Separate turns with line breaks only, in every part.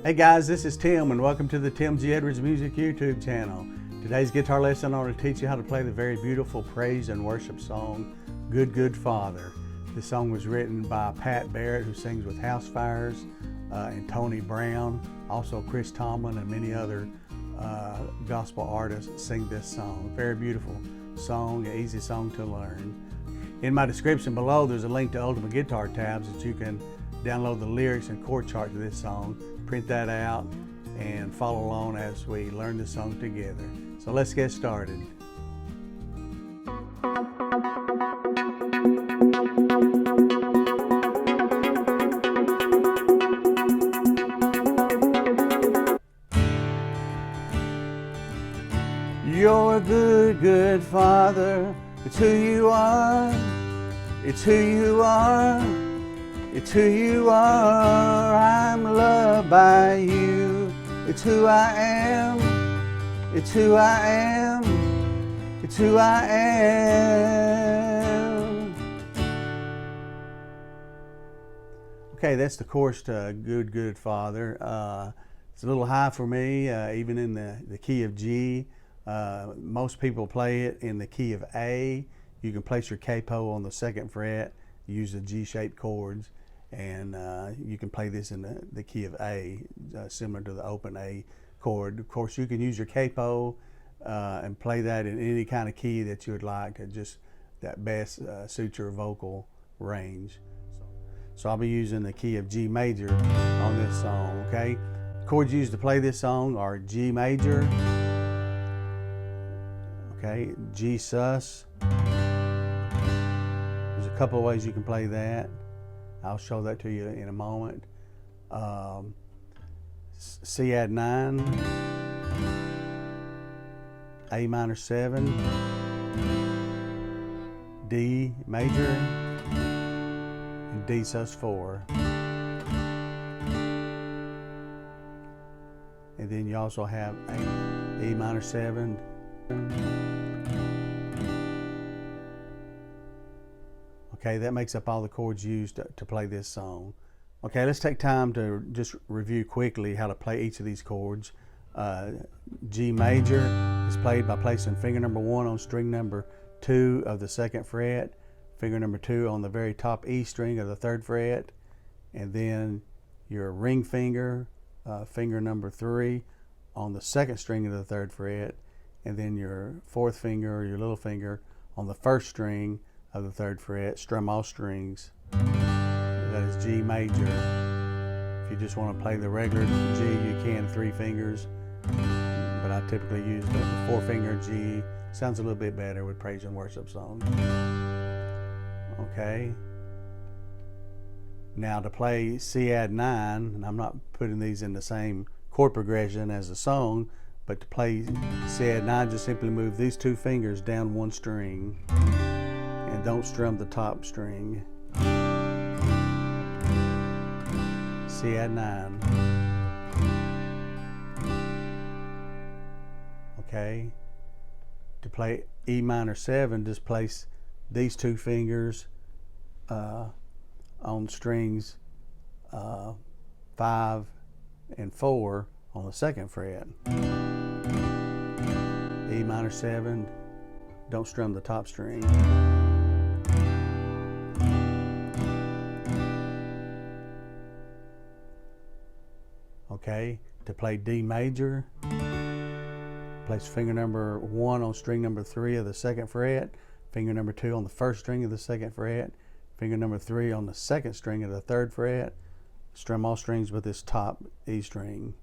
Hey guys, this is Tim and welcome to the Tim G. Edwards Music YouTube channel. Today's guitar lesson, I want to teach you how to play the very beautiful praise and worship song, Good Good Father. This song was written by Pat Barrett, who sings with House Fires, and Tony Brown, also Chris Tomlin and many other gospel artists sing this song. Very beautiful song, an easy song to learn. In my description below, there's a link to Ultimate Guitar tabs that you can download the lyrics and chord chart to this song, print that out, and follow along as we learn the song together. So let's get started. You're a good, good Father. It's who you are. It's who you are. It's who you are. I'm loved by you. It's who I am. It's who I am. It's who I am. Okay, that's the chorus to Good Good Father. It's a little high for me, even in the key of G. Most people play it in the key of A. You can place your capo on the 2nd fret, use the G-shaped chords, and you can play this in the key of A, similar to the open A chord. Of course, you can use your capo and play that in any kind of key that you would like to just that best suit your vocal range. So I'll be using the key of G major on this song, okay? Chords used to play this song are G major, okay, G sus. There's a couple of ways you can play that. I'll show that to you in a moment. C add 9, A minor 7, D major, and D sus 4. And then you also have E minor 7. Okay, that makes up all the chords used to play this song. Okay, let's take time to just review quickly how to play each of these chords. G major is played by placing finger number 1 on string number 2 of the 2nd fret, finger number 2 on the very top E string of the 3rd fret, and then your ring finger, finger number 3 on the 2nd string of the 3rd fret, and then your 4th finger or your little finger on the 1st string of the 3rd fret. Strum all strings. That is G major. If you just want to play the regular G, you can 3 fingers, but I typically use the 4-finger G. Sounds a little bit better with praise and worship songs. Okay. Now to play C add 9, and I'm not putting these in the same chord progression as the song, but to play C add 9, just simply move these 2 fingers down 1 string and don't strum the top string. C add 9. Okay. To play E minor 7, just place these 2 fingers on strings 5 and 4 on the 2nd fret. E minor 7, don't strum the top string. Okay, to play D major, place finger number 1 on string number 3 of the 2nd fret, finger number 2 on the 1st string of the 2nd fret, finger number 3 on the 2nd string of the 3rd fret, strum all strings with this top E string.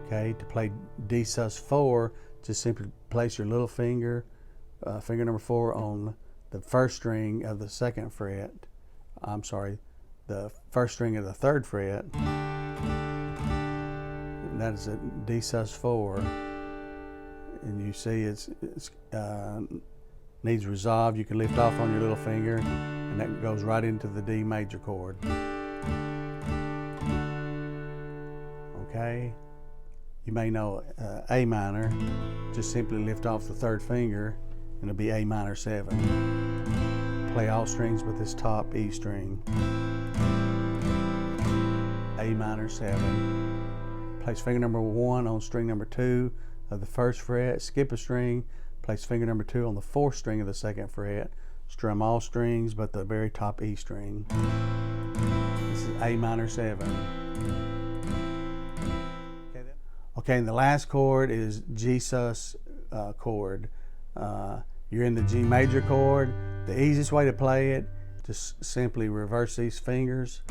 Okay, to play D sus 4, just simply place your little finger, finger number 4 on the 1st string of the 2nd fret. I'm sorry, the 1st string of the 3rd fret. And that is a D sus 4. And you see it's needs resolved. You can lift off on your little finger, and that goes right into the D major chord. Okay. You may know A minor, just simply lift off the 3rd finger and it'll be A minor 7. Play all strings with this top E string. A minor 7. Place finger number 1 on string number 2 of the 1st fret, skip a string, place finger number 2 on the 4th string of the 2nd fret, strum all strings but the very top E string. This is A minor 7. Okay, and the last chord is G sus chord. You're in the G major chord. The easiest way to play it, just simply reverse these fingers.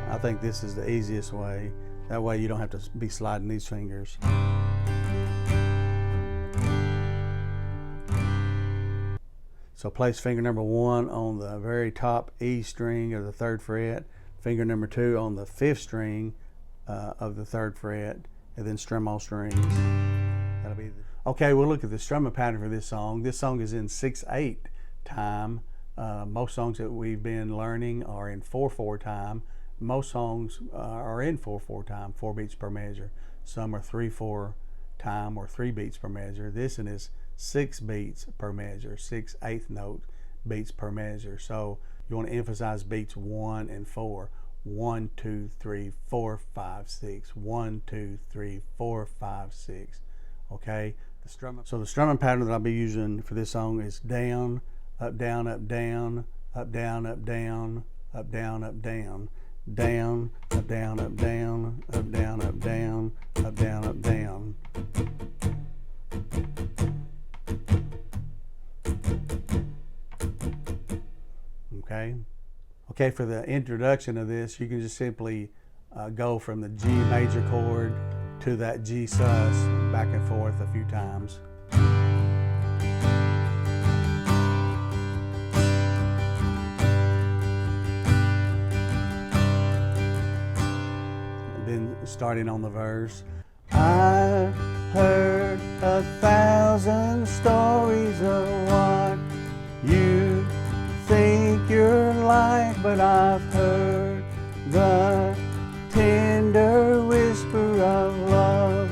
I think this is the easiest way. That way you don't have to be sliding these fingers. So place finger number 1 on the very top E string of the 3rd fret, finger number 2 on the 5th string of the 3rd fret, and then strum all strings. That'll be okay, we'll look at the strumming pattern for this song. This song is in 6/8 time. Most songs that we've been learning are in 4/4 time. Most songs are in 4/4 time, 4 beats per measure. Some are 3/4 time or 3 beats per measure. This one is 6 beats per measure, 6/8 note beats per measure. So you want to emphasize beats 1 and 4. 1, 2, 3, 4, 5, 6. 1, 2, 3, 4, 5, 6. Okay. So the strumming pattern that I'll be using for this song is down, up, down, up, down, up, down, up, down, up, down, up, down, down, up, down, up, down, up, down, up, down, up, down, up, down. Okay. Okay, for the introduction of this, you can just simply go from the G major chord to that G sus, back and forth a few times. And then starting on the verse. I've heard 1,000 stories of what you think you're like, but I've heard the tender whisper of love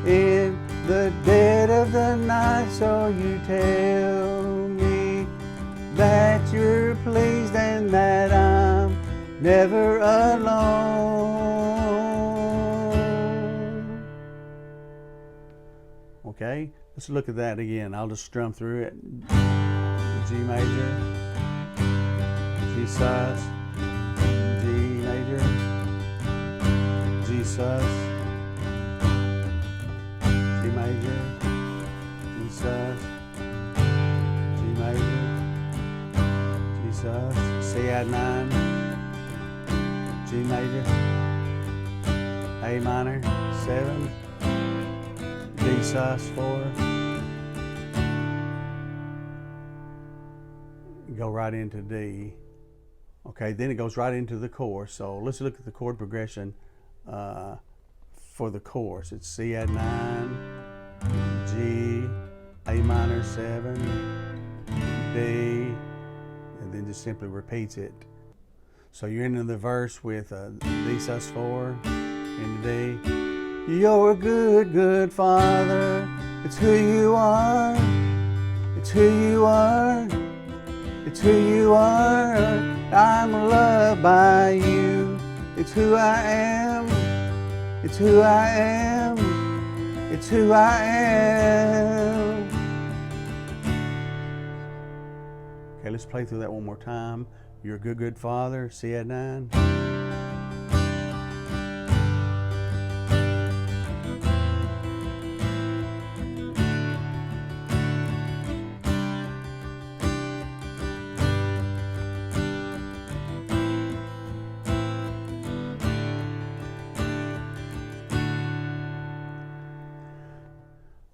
in the dead of the night. So you tell me that you're pleased and that I'm never alone. Okay, let's look at that again. I'll just strum through it. G major, G sus, G major, G sus, G major, G sus, G major, G sus, C add 9, G major, A minor 7, D sus 4. Go right into D. Okay, then it goes right into the chorus. So let's look at the chord progression for the chorus. It's C add 9, G, A minor 7, D, and then just simply repeats it. So you're into the verse with D sus 4 into D. You're a good, good father. It's who you are. It's who you are. It's who you are. I'm loved by you. It's who I am. It's who I am. It's who I am. Okay, let's play through that one more time. You're a good, good father. C add 9.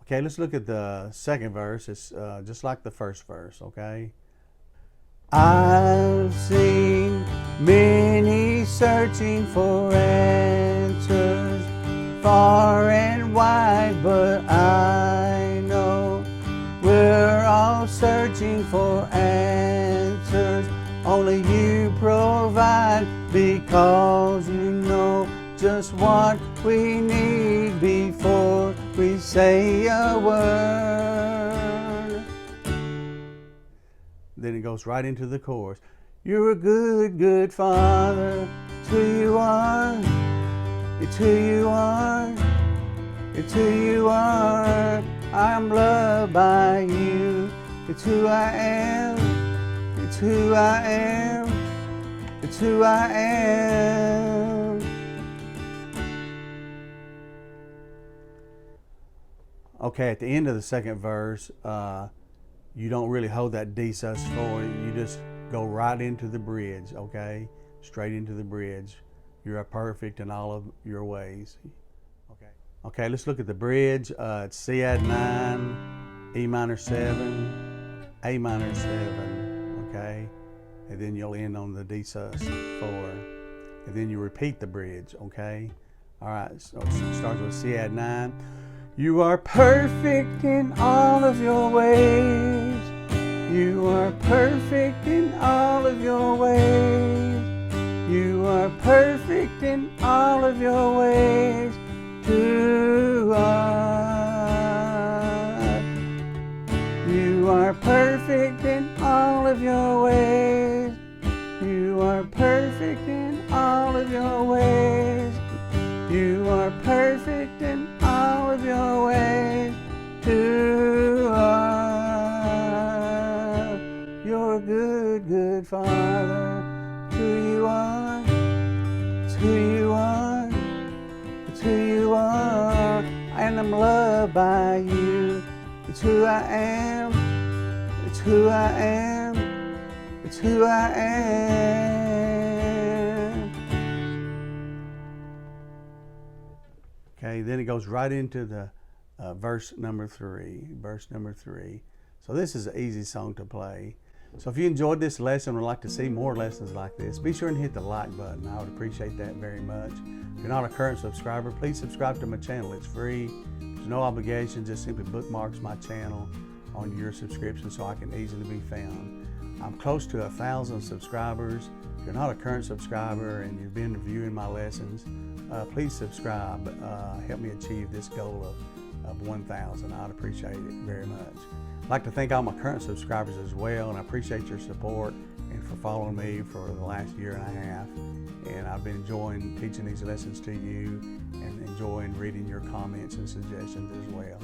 Okay, let's look at the second verse. It's just like the first verse, okay? I've seen many searching for answers far and wide, but I know we're all searching for answers. Only you provide, because you know just what we need before we say a word. then it goes right into the chorus. You're a good, good Father. It's who you are. It's who you are. It's who you are. I'm loved by you. It's who I am. It's who I am. It's who I am. Okay, at the end of the second verse, you don't really hold that D sus4. You just go right into the bridge, okay? Straight into the bridge. You are perfect in all of your ways. Okay, let's look at the bridge. It's C add 9, E minor 7, A minor 7, okay? And then you'll end on the D sus4. And then you repeat the bridge, okay? All right, so it starts with C add 9. You are perfect in all of your ways. You are perfect in all of your ways. You are perfect in all of your ways to us. You are perfect in all of your ways. You are perfect in all of your ways. You are perfect in all of your ways to us. You're a good, good Father. It's who you are. It's who you are. It's who you are. And I'm loved by you. It's who I am. It's who I am. It's who I am. Okay, then it goes right into the verse number 3. Verse number 3. So this is an easy song to play. So if you enjoyed this lesson or would like to see more lessons like this, be sure and hit the like button. I would appreciate that very much. If you're not a current subscriber, please subscribe to my channel. It's free. There's no obligation. Just simply bookmarks my channel on your subscription so I can easily be found. I'm close to 1,000 subscribers. If you're not a current subscriber and you've been viewing my lessons, please subscribe. Help me achieve this goal of 1,000. I'd appreciate it very much. I'd like to thank all my current subscribers as well, and I appreciate your support and for following me for the last year and a half. And I've been enjoying teaching these lessons to you and enjoying reading your comments and suggestions as well.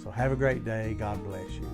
So have a great day. God bless you.